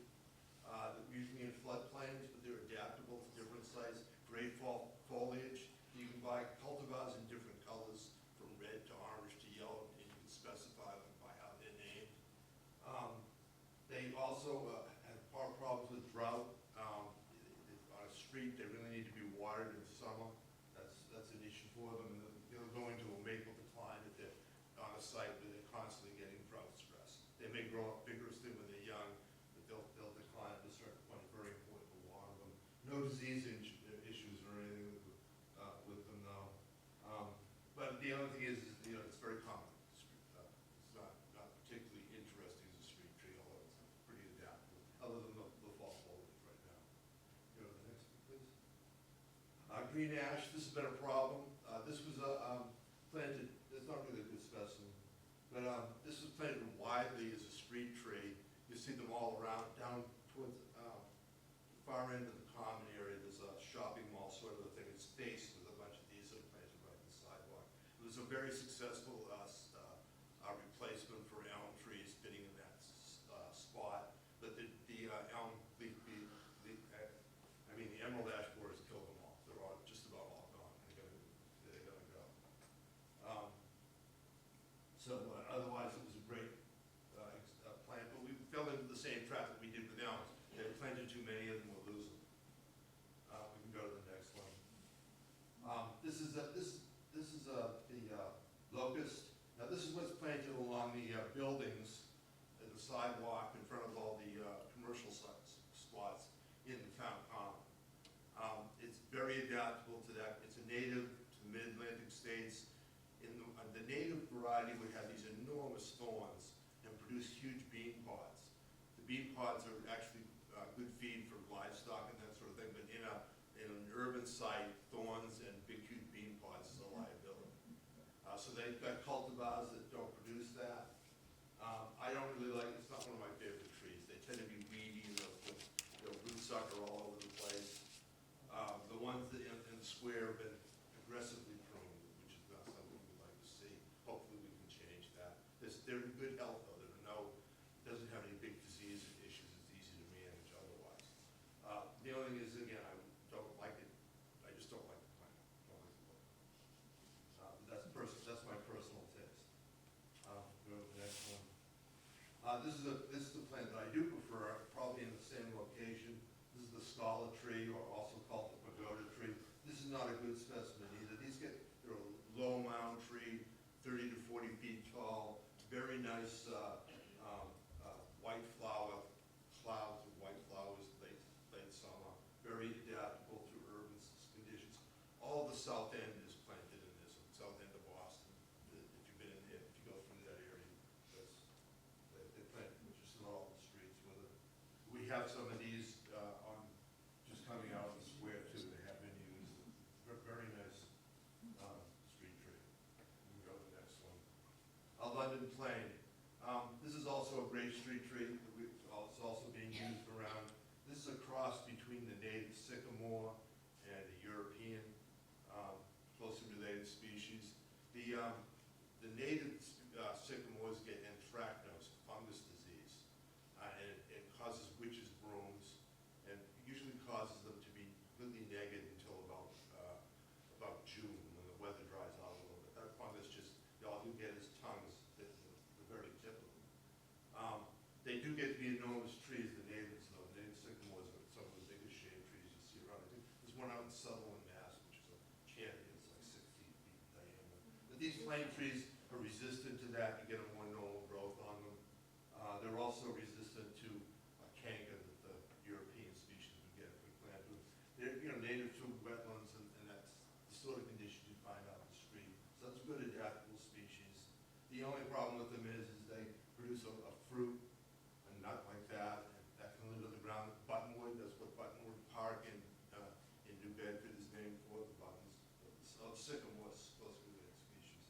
D: usually in floodplains, but they're adaptable to different sites. Great fall foliage. You can buy cultivars in different colors, from red to orange to yellow, and you can specify them by how they're named. They also have problems with drought. On a street, they really need to be watered in summer. That's an issue for them. And they'll go into a maple decline if they're on a site where they're constantly getting drought stress. They may grow up vigorously when they're young, but they'll decline at a certain point. Very important to water them. No disease issues or anything with them though. But the other thing is, it's very common. It's not particularly interesting as a street tree, although it's pretty adaptable, other than the fall foliage right now. Go to the next one, please. Green ash, this has been a problem. This was planted, it's not really a good specimen, but this was planted widely as a street tree. You see them all around, down towards far end of the common area. There's a shopping mall sort of a thing. It's faced with a bunch of these that are planted right on the sidewalk. It was a very successful replacement for elm trees fitting in that spot, but the elm, the emerald ash borer has killed them all. They're all just about all gone. They're gonna go. Otherwise, it was a great plant, but we fell into the same trap that we did with elms. They planted too many of them, we'll lose them. We can go to the next one. This is the locust. Now this is what's planted along the buildings and the sidewalk in front of all the commercial spots in the town common. It's very adaptable to that. It's a native to the mid-Atlantic states. The native variety would have these enormous thorns and produce huge bean pods. The bean pods are actually good feed for livestock and that sort of thing, but in an urban site, thorns and big, huge bean pods is a liability. So they've got cultivars that don't produce that. I don't really like, it's not one of my favorite trees. They tend to be weedy, and they'll root sucker all over the place. The ones that in the square have been aggressively pruned, which is not something we'd like to see. Hopefully we can change that. They're in good health though. Doesn't have any big disease issues. It's easy to manage otherwise. The only thing is, again, I don't like it. I just don't like the plant. Don't like the look. That's my personal taste. Go to the next one. This is a plant that I do prefer, probably in the same location. This is the scala tree, or also called the pagoda tree. This is not a good specimen either. They're a low mound tree, 30 to 40 feet tall, very nice white flower, clouds of white flowers late summer, very adaptable to urban conditions. All the south end is planted in this, south end of Boston. If you've been in there, if you go through that area, have some of these just coming out of the square too, they have been used. Very nice street tree. We can go to the next one. London Plain. This is also a great street tree. It's also being used around. This is a cross between the native sycamore and the European, closely related species. The native sycamores get anthracnose, fungus disease, and it causes witches' brooms, and usually causes them to be completely naked until about June, when the weather dries out a little bit. That fungus just, all you get is tongues, the very tip of them. They do get to be enormous trees, the natives, though. The native sycamores are some of the biggest shade trees you see around. I think there's one out in Sutherland, Mass, which is a champion, it's like 16 feet in diameter. But these plain trees are resistant to that, you get a more normal growth on them. They're also resistant to canker that the European species would get if we plant them. They're, native to wetlands, and that's the sort of conditions you find out in the street. So that's a good adaptable species. The only problem with them is they produce a fruit, a nut like that, and that can live in the ground. Buttonwood, that's what Buttonwood Park in New Bedford is named for, the buttons. Of sycamores, closely related species.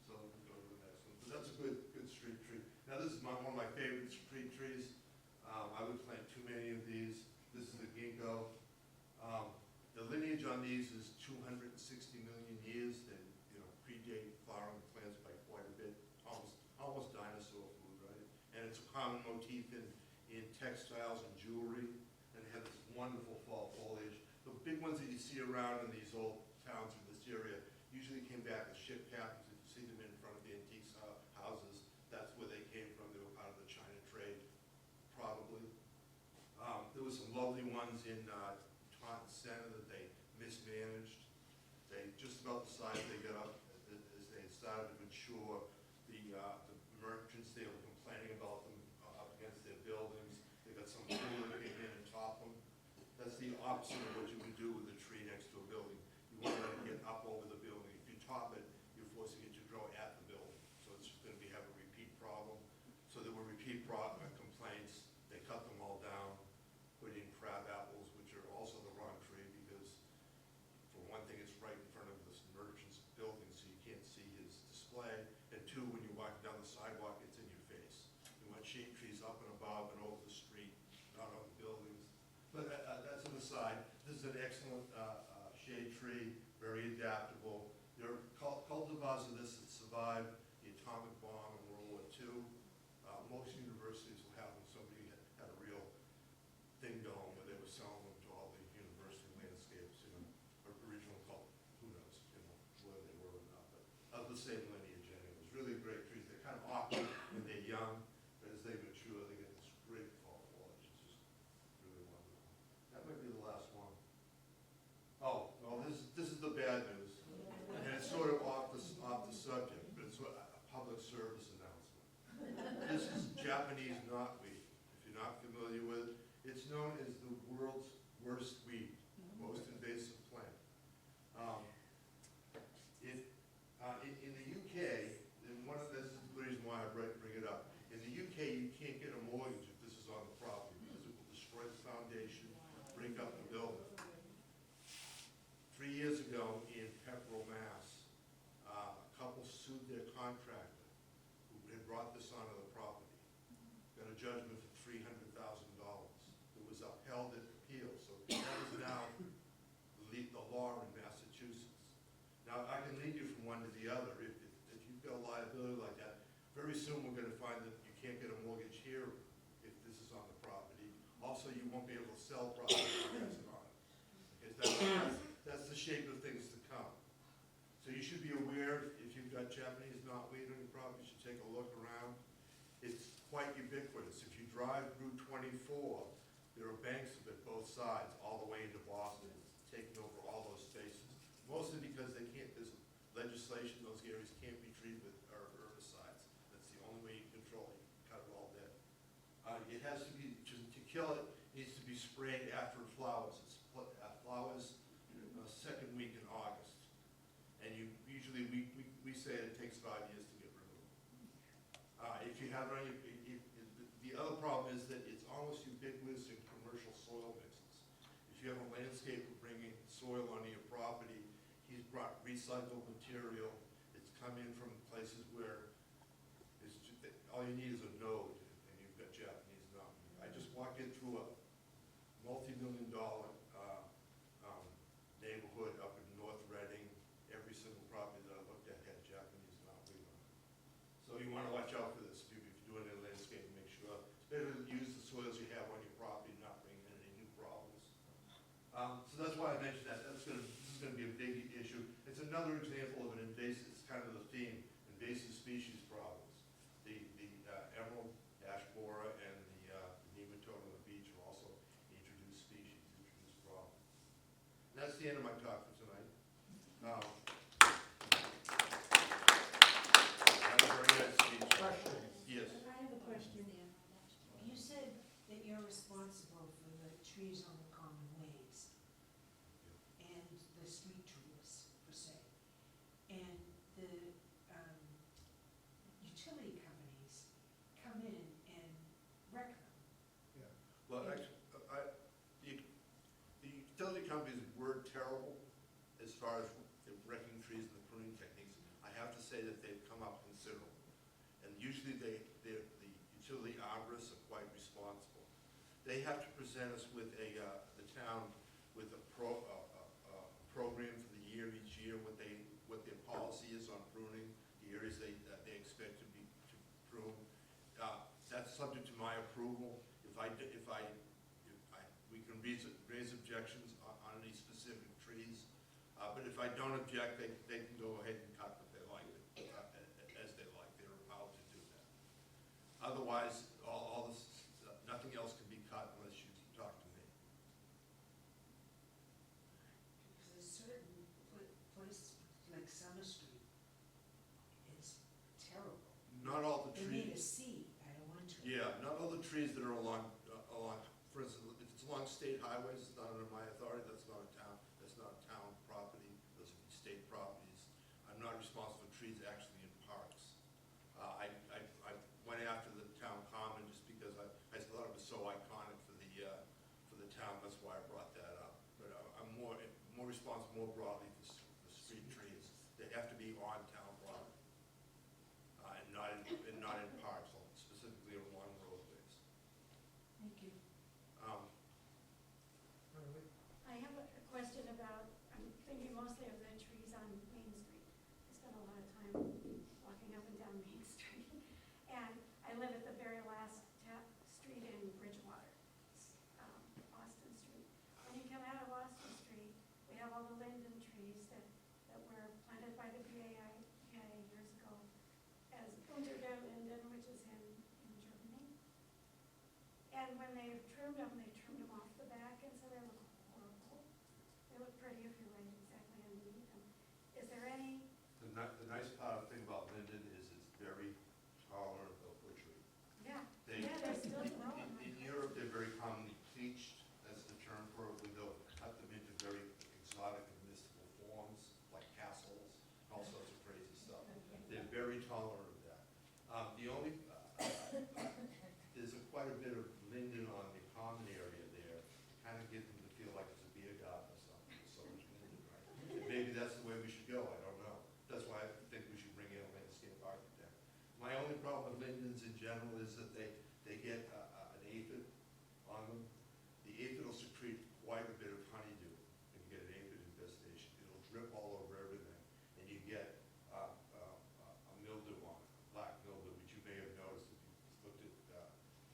D: So we can go to the next one. But that's a good street tree. Now this is one of my favorite street trees. I would plant too many of these. This is a ginkgo. The lineage on these is 260 million years. They predate flowering plants by quite a bit. Almost dinosaur food, right? And it's a common motif in textiles and jewelry, and they have this wonderful fall foliage. The big ones that you see around in these old towns in this area usually came back as ship captains. If you see them in front of the antique houses, that's where they came from. They were part of the China trade, probably. There were some lovely ones in Taunton Center that they mismanaged. They just about the size they got up as they started to mature. The merchants, they were complaining about them up against their buildings. They got some fool that came in and topped them. That's the opposite of what you would do with a tree next to a building. You want to let it get up over the building. If you top it, you're forcing it to grow at the building. So it's just going to have a repeat problem. So there were repeat complaints. They cut them all down, put in crab apples, which are also the wrong tree because, for one thing, it's right in front of this merchant's building, so you can't see his display. And two, when you're walking down the sidewalk, it's in your face. You want shade trees up and above and over the street, not on the buildings. But that's an aside. This is an excellent shade tree, very adaptable. There are cultivars of this that survived the atomic bomb in World War II. Most universities will have them. Somebody had a real thing going where they were selling them to all the university landscapes, original cult, who knows, whether they were or not, but of the same lineage anyway. It's really great trees. They're kind of awkward when they're young, but as they mature, they get this great fall foliage. It's just really wonderful. That might be the last one. Oh, well, this is the bad news, and it's sort of off the subject, but it's a public service announcement. This is Japanese knotweed. If you're not familiar with it, it's known as the world's worst weed, most invasive plant. In the UK, and this is the reason why I bring it up. In the UK, you can't get a mortgage if this is on the property because it will destroy the foundation, break up the building. 3 years ago in Pepperell, Mass, a couple sued their contractor who had brought this onto the property. Got a judgment for $300,000. It was upheld at appeal, so that is now the law in Massachusetts. Now, I can lead you from one to the other. If you've got a liability like that, very soon we're going to find that you can't get a mortgage here if this is on the property. Also, you won't be able to sell property that's on it. Because that's the shape of things to come. So you should be aware, if you've got Japanese knotweed on your property, you should take a look around. It's quite ubiquitous. If you drive Route 24, there are banks of it both sides, all the way into Boston. It's taking over all those spaces. Mostly because there's legislation, those areas can't be treated with herbicides. That's the only way you control it. You cut it all dead. It has to be, to kill it, needs to be sprayed after it flowers. It flowers second week in August. And usually we say it takes 5 years to get removed. If you have it on your, the other problem is that it's almost ubiquitous in you have a landscaper bringing soil onto your property, he's brought recycled material. It's come in from places where all you need is a node, and you've got Japanese mountain. I just walked in through a multi-million-dollar neighborhood up in North Reading. Every single property that I looked at had Japanese mountain on it. So you want to watch out for this. If you're doing any landscaping, make sure it's better to use the soils you have on your property, not bring in any new problems. So that's why I mentioned that. This is going to be a big issue. It's another example of an invasive. It's kind of the theme: invasive species problems. The emerald ash borer and the nematode on the beach are also introduced species, introduced problems. And that's the end of my talk for tonight. Have a very nice speech. Yes.
I: I have a question. You said that you're responsible for the trees on the common ways and the street trees, per se. And the utility companies come in and wreck them.
D: Well, actually, the utility companies were terrible as far as the wrecking trees and the pruning techniques. I have to say that they've come up considerable. And usually the utility arborists are quite responsible. They have to present us with the town with a program for the year, each year, what their policy is on pruning, the areas they expect to prune. That's subject to my approval. We can raise objections on any specific trees, but if I don't object, they can go ahead and cut what they like, as they like. They're allowed to do that. Otherwise, all this, nothing else can be cut unless you talk to me.
I: Because a certain place, like Summer Street, is terrible.
D: Not all the
I: They made a
D: trees.
I: C out of one tree.
D: Yeah, not all the trees that are along, for instance, if it's along state highways, it's not under my authority, that's not a town property, those would be state properties. I'm not responsible for trees actually in parks. I went after the town common just because I thought it was so iconic for the town, that's why I brought that up. But I'm more responsible more broadly for street trees. They have to be on town property, and not in parks, specifically along roadways.
I: Thank you.
C: I have a question about, I'm thinking mostly of the trees on Main Street. I spend a lot of time walking up and down Main Street. And I live at the very last street in Bridgewater, Austin Street. When you come out of Austin Street, we have all the linden trees that were planted by the BAI years ago as Unterlinden, which is in Germany. And when they trimmed them off the back, and so they look horrible. They look pretty if you're right exactly underneath them. Is there any,
D: The nice thing about linden is it's very tolerant of butchery.
C: yeah,
D: They-
C: they're still growing.
D: In Europe, they're very commonly pleached, that's the term for it, they'll cut them into very exotic and mystical forms, like castles, all sorts of crazy stuff. They're very tolerant of that. The only, there's quite a bit of linden on the common area there, to kind of get them to feel like it's a beer garden or something, there's so much linden, right? And maybe that's the way we should go, I don't know. That's why I think we should bring in a landscape architect. My only problem with lindens in general is that they get an aphid on them. The aphid will secrete quite a bit of honeydew, and you get an aphid infestation. It'll drip all over everything, and you get a mildew on it, black mildew, which you may have noticed if you've looked at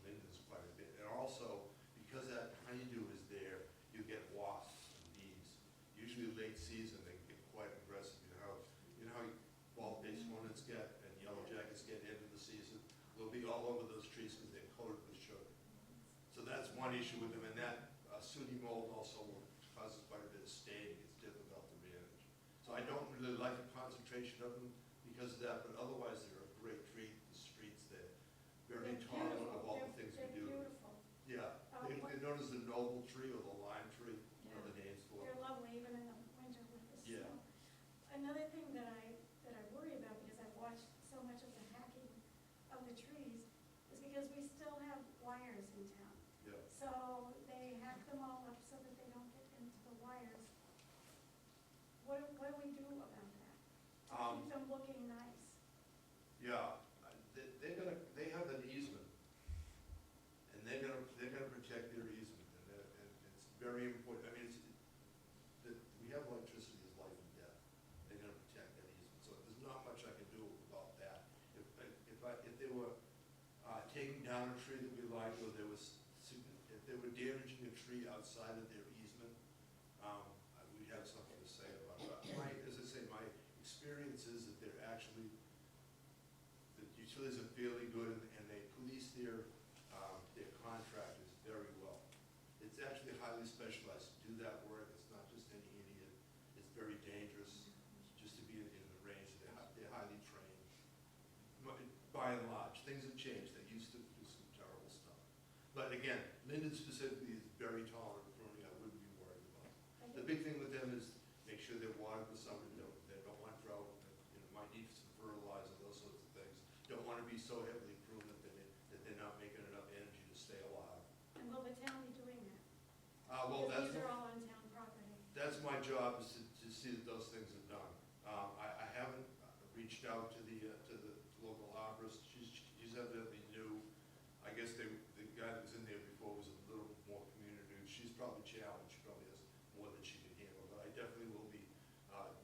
D: lindens quite a bit. And also, because that honeydew is there, you get wasps and bees. Usually late season, they can get quite aggressive. You know how bald-faced hornets get and yellow jackets get into the season? They'll be all over those trees because they're coated with sugar. So that's one issue with them, and that sooty mold also causes quite a bit of staining. It's difficult to manage. So I don't really like the concentration of them because of that, but otherwise they're a great treat. The streets, they're very
C: They're
D: tolerant of
C: beautiful.
D: all the things we do.
C: They're beautiful.
D: Yeah, they're known as the noble tree or the lime tree, one of the names for it.
C: They're lovely even in the winter with the
D: Yeah.
C: snow. Another thing that I worry about, because I've watched so much of the hacking of the trees, is because we still have wires in town.
D: Yeah.
C: So they hack them all up so that they don't get Keep them looking nice.
D: Yeah, they have an easement, and they're gonna protect their easement, and it's very important, I mean, we have electricity as life and death, they're gonna protect that easement, so there's not much I can do about that. If they were, taking down a tree that we liked, or if they were damaging a tree outside of their easement, we'd have something to say about that. As I say, my experience is that they're actually, the utilities are fairly good, and they police their contractors very well. It's actually highly specialized to do that work. It's not just any idiot. It's very dangerous just to be in the range. They're highly trained. By and large, things have changed. They used to do some terrible stuff. But again, Linden specifically is very tolerant of pruning. I wouldn't be worried about it. The big thing with them is make sure they're watered in the summer. They don't want drought. Might need some fertilizer, those sorts of things. Don't want to be so heavily pruned that they're not making enough energy to stay alive.
C: And will the town be doing that?
D: Well,
C: Because these are all on town property.
D: that's my job, is to see that those things are done. I haven't reached out to the local arborist. She's evidently new. I guess the guy that was in there before was a little more community. She's probably challenged. She probably has more than she can handle. But I definitely will be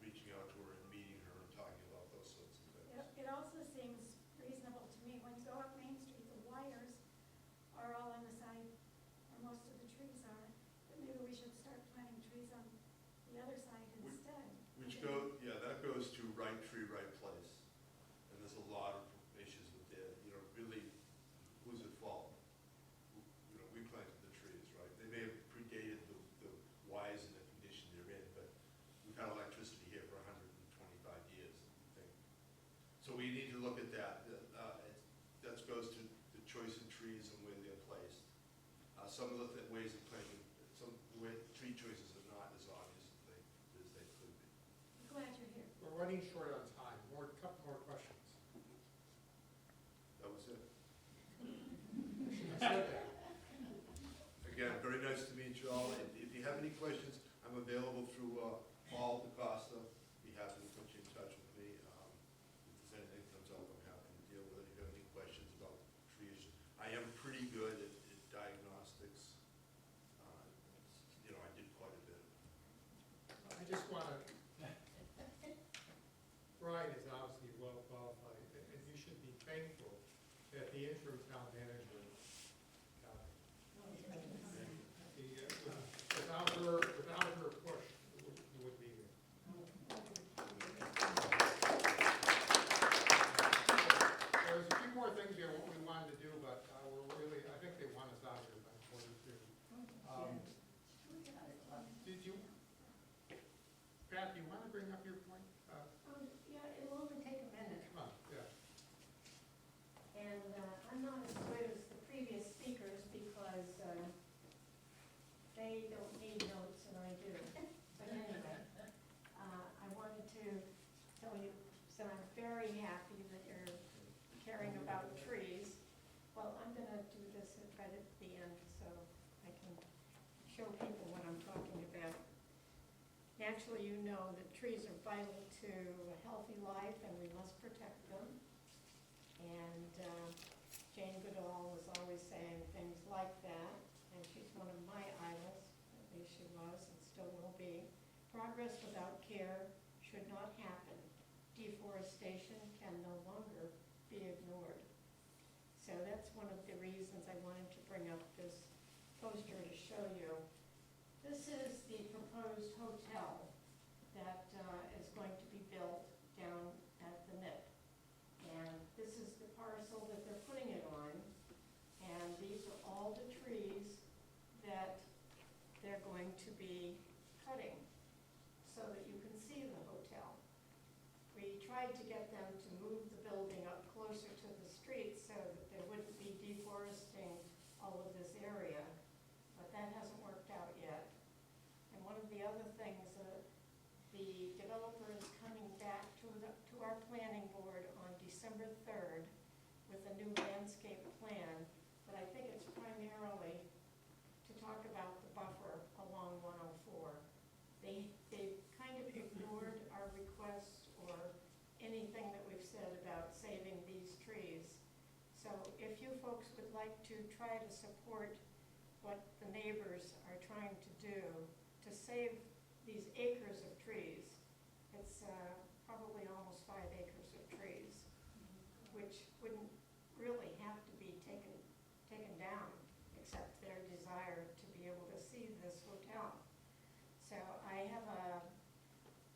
D: reaching out to her and meeting her and talking about those sorts of things.
C: It also seems reasonable to me, when you go up Main Street, the wires are all on the side, or most of the trees are, but maybe we should start planting trees on the other side instead.
D: That goes to right tree, right place. And there's a lot of issues with that, really, who's at fault? We planted the trees, right? They may have predated the wires and the condition they're in, but we've had electricity here for 125 years, I think. So we need to look at that. That goes to the choice of trees and where they're placed. Some of the ways of planting, tree choices are not as obvious as they could be.
C: Glad you're here.
A: We're running short on time. Couple more questions.
D: That was it.
A: I said that.
D: Again, very nice to meet you all. If you have any questions, I'm available through Paul DeCosta. Be happy to put you in touch with me. If there's anything that comes up, I'm happy to deal with it. If you have any questions about tree issues, I am pretty good at diagnostics. I did quite a bit.
A: I just want to, Brian is obviously well qualified, and you should be thankful that the interim town manager got it. Without her push, you wouldn't be here. There's a few more things here, what we wanted to do, but I think they want us out here by 42. Did you, Pat, do you want to bring up your point?
J: Yeah, it'll only take a minute.
A: Come on, yeah.
J: And I'm not as good as the previous speakers because they don't need notes and I do. But anyway, I wanted to tell you that I'm very happy that you're caring about trees. Well, I'm going to do this right at the end so I can show people what I'm talking about. Naturally, you know that trees are vital to a healthy life and we must protect them. And Jane Goodall was always saying things like that, and she's one of my idols, at least she was and still will be. Progress without care should not happen. Deforestation can no longer be ignored. So that's one of the reasons I wanted to bring up this poster to show you. This is the proposed hotel that is going to be built down at the NIP. And this is the parcel that they're putting it on. And these are all the trees that they're going to be cutting so that you can see the hotel. We tried to get them to move the building up closer to the street so that they wouldn't be deforesting all of this area, but that hasn't worked out yet. And one of the other things, the developer is coming back to our planning board on December 3rd with a new landscape plan, but I think it's primarily to talk about the buffer along 104. They've kind of ignored our requests or like to try to support what the neighbors are trying to do to save these acres of trees. It's probably almost 5 acres of trees, which wouldn't really have to be taken down, except their desire to be able to see this hotel. So I have a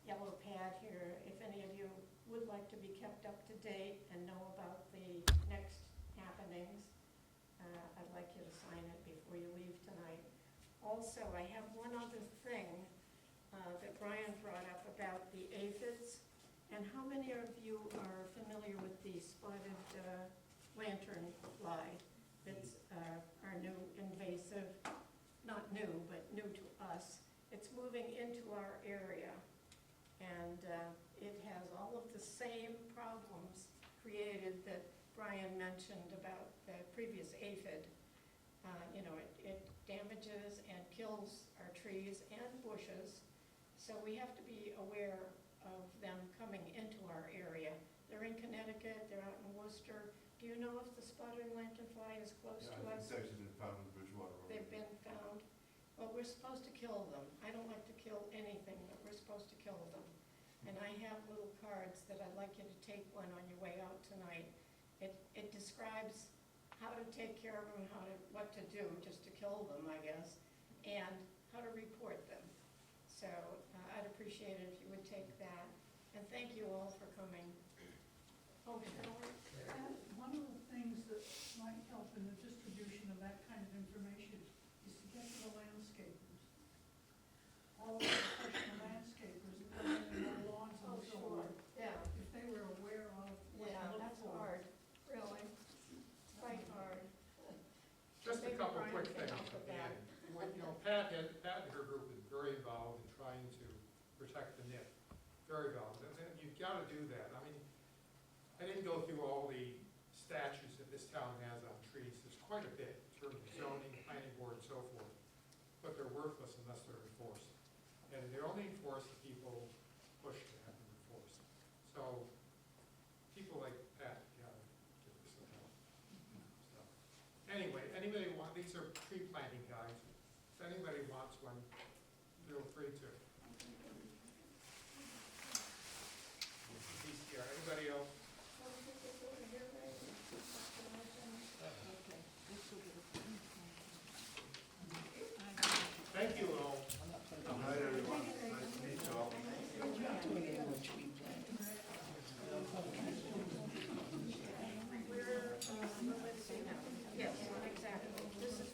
J: yellow pad here. If any of you would like to be kept up to date and know about the next happenings, I'd like you to sign it before you leave tonight. Also, I have one other thing that Brian brought up about the aphids. And how many of you are familiar with the spotted lantern fly? That's our new invasive, not new, but new to us. It's moving into our area. And it has all of the same problems created that Brian mentioned about the previous aphid. You know, it damages and kills our trees and bushes. So we have to be aware of them coming into our area. They're in Connecticut, they're out in Worcester. Do you know if the spotted lanternfly is close to
D: Yeah,
J: us?
D: it's actually been found in Bridgewater.
J: They've been found. Well, we're supposed to kill them. I don't like to kill anything, but we're supposed to kill them. And I have little cards that I'd like you to take one on your way out tonight. It describes how to take care of them, what to do, just to kill them, I guess, and how to report them. So I'd appreciate it if you would take that. And thank you all for coming. Oh, Shelley?
B: One of the things that might help in the distribution of that kind of information is to get to the landscapers. All of the professional landscapers that are in the lawns
J: Oh,
B: and so
J: sure,
B: on.
J: yeah.
B: If they were aware of what
J: Yeah,
B: to look
J: that's
B: for.
J: hard, really. Quite hard.
A: Just a
J: Maybe
A: couple
J: Brian
A: quick
J: can
A: things
J: help
A: at
J: with
A: the
J: that.
A: end. You know, Pat and her group is very involved in trying to protect the NIP. Very involved. And you've got to do that. I mean, I didn't go through all the statutes that this town has on trees. There's quite a bit in terms of zoning, planning board, and so forth. But they're worthless unless they're enforced. And they're only enforced if people push to have them enforced. So people like Pat gotta give us some help. So, anyway, anybody want, these are tree planting guides. If anybody wants one, feel free to.